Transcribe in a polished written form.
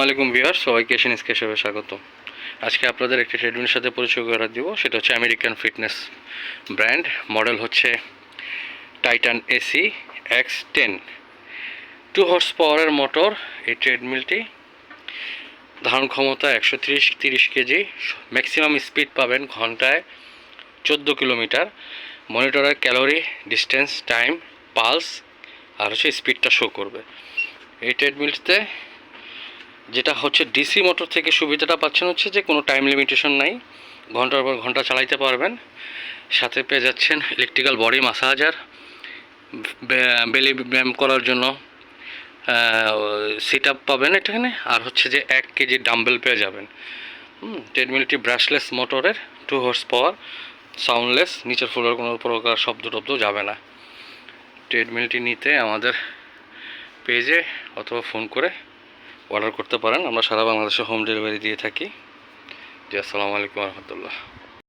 আলাইকুম ভিউয়ার্স, সবাইকে এশিয়ান স্কেশে স্বাগত। আজকে আপনাদের একটি ট্রেডমিলের সাথে পরিচয় করে দিব। সেটা হচ্ছে আমেরিকান ফিটনেস ব্র্যান্ড, মডেল হচ্ছে টাইটান এসি X10। 2 হর্স পাওয়ারের মোটর এই ট্রেডমিলটি, ধারণ ক্ষমতা 130 কেজি, ম্যাক্সিমাম স্পিড পাবেন ঘন্টায় 14 কিলোমিটার। মনিটরের ক্যালোরি, ডিস্টেন্স, টাইম, পালস আর হচ্ছে স্পিডটা শো করবে। এই ট্রেডমিলটিতে যেটা হচ্ছে ডিসি মোটর থেকে সুবিধাটা পাচ্ছেন হচ্ছে যে কোনো টাইম লিমিটেশন নাই, ঘন্টার পর ঘন্টা চালাইতে পারবেন। সাথে পেয়ে যাচ্ছেন ইলেকট্রিক্যাল বডি মাসাজার, বেলি ব্যায়াম করার জন্য সিট আপ পাবেন এখানে, আর হচ্ছে যে 1 কেজি ডাম্বেল পেয়ে যাবেন। ট্রেডমিলটি ব্রাশলেস মোটরের, 2 হর্স পাওয়ার, সাউন্ডলেস, নিচের ফ্লোর কোনো প্রকার শব্দ টব্দ যাবে না। ট্রেডমিলটি নিতে আমাদের পেজে অথবা ফোন করে অর্ডার করতে পারেন। আমরা সারা বাংলাদেশে হোম ডেলিভারি দিয়ে থাকি। জি, আসসালামু আলাইকুম রহমতুল্লাহ।